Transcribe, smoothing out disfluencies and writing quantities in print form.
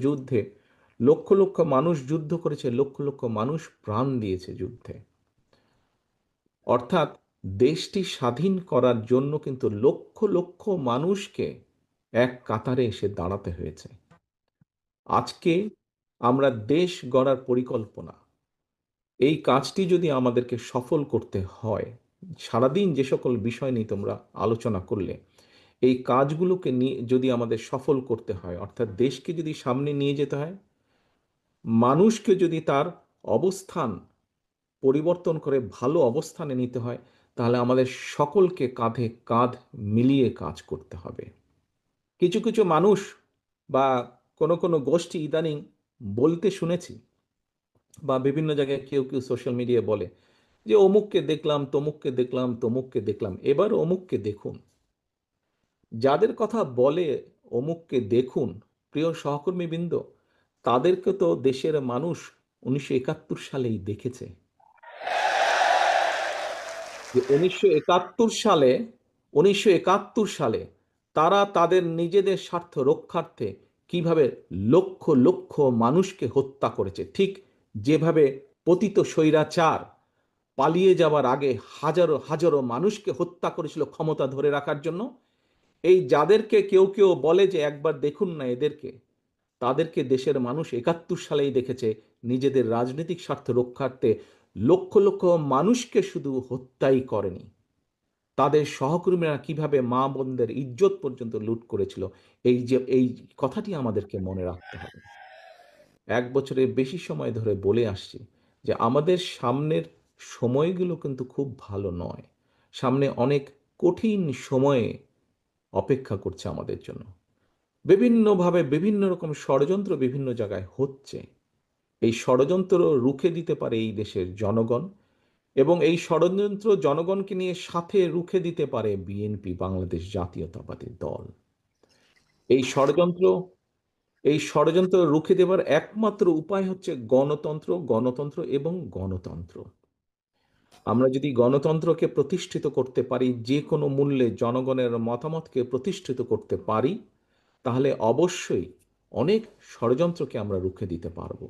যুদ্ধে লক্ষ লক্ষ মানুষ যুদ্ধ করেছে, লক্ষ লক্ষ মানুষ প্রাণ দিয়েছে যুদ্ধে। অর্থাৎ দেশটি স্বাধীন করার জন্য কিন্তু লক্ষ লক্ষ মানুষকে এক কাতারে এসে দাঁড়াতে হয়েছে। আজকে আমরা দেশ গড়ার পরিকল্পনা, এই কাজটি যদি আমাদেরকে সফল করতে হয়, সারাদিন যে সকল বিষয় নিয়ে তোমরা আলোচনা করলে, এই কাজগুলোকে নিয়ে যদি আমাদের সফল করতে হয়, অর্থাৎ দেশকে যদি সামনে নিয়ে যেতে হয়, মানুষকে যদি তার অবস্থান পরিবর্তন করে ভালো অবস্থানে নিতে হয়, তাহলে আমাদের সকলকে কাঁধে কাঁধ মিলিয়ে কাজ করতে হবে। কিছু কিছু মানুষ বা কোনো কোনো গোষ্ঠী ইদানিং বলতে শুনেছি, বা বিভিন্ন জায়গায় কেউ কেউ সোশ্যাল মিডিয়ায় বলে যে অমুককে দেখলাম, তমুককে দেখলাম, তমুককে দেখলাম। এবার অমুককে দেখুন। যাদের কথা বলে অমুককে দেখুন, প্রিয় সহকর্মীবৃন্দ, তাদেরকে তো দেশের মানুষ 1971 সালেই দেখেছে। যে 1971 সালে তারা তাদের নিজেদের স্বার্থ রক্ষার্থে কিভাবে লক্ষ লক্ষ মানুষকে হত্যা করেছে, ঠিক যেভাবে পতিত স্বৈরাচার পালিয়ে যাওয়ার আগে হাজারো হাজারো মানুষকে হত্যা করেছিল ক্ষমতা ধরে রাখার জন্য। এই যাদেরকে কেউ কেউ বলে যে একবার দেখুন না এদেরকে, তাদেরকে দেশের মানুষ 71 সালেই দেখেছে নিজেদের রাজনৈতিক স্বার্থ রক্ষার্থে লক্ষ লক্ষ মানুষকে শুধু হত্যাই করেনি, তাদের সহকর্মীরা কিভাবে মা বোনদের ইজ্জত পর্যন্ত লুট করেছিল। এই কথাটি আমাদেরকে মনে রাখতে হবে। 1 বছরের বেশি সময় ধরে বলে আসছি যে আমাদের সামনের সময়গুলো কিন্তু খুব ভালো নয়। সামনে অনেক কঠিন সময়ে অপেক্ষা করছে আমাদের জন্য। বিভিন্নভাবে বিভিন্ন রকম ষড়যন্ত্র বিভিন্ন জায়গায় হচ্ছে। এই ষড়যন্ত্র রুখে দিতে পারে এই দেশের জনগণ, এবং এই ষড়যন্ত্র জনগণকে নিয়ে সাথে রুখে দিতে পারে বিএনপি, বাংলাদেশ জাতীয়তাবাদী দল। এই ষড়যন্ত্র এই ষড়যন্ত্র রুখে দেবার একমাত্র উপায় হচ্ছে গণতন্ত্র, গণতন্ত্র এবং গণতন্ত্র। আমরা যদি গণতন্ত্রকে প্রতিষ্ঠিত করতে পারি, যে কোনো মূল্যে জনগণের মতামতকে প্রতিষ্ঠিত করতে পারি, তাহলে অবশ্যই অনেক ষড়যন্ত্রকে আমরা রুখে দিতে পারবো।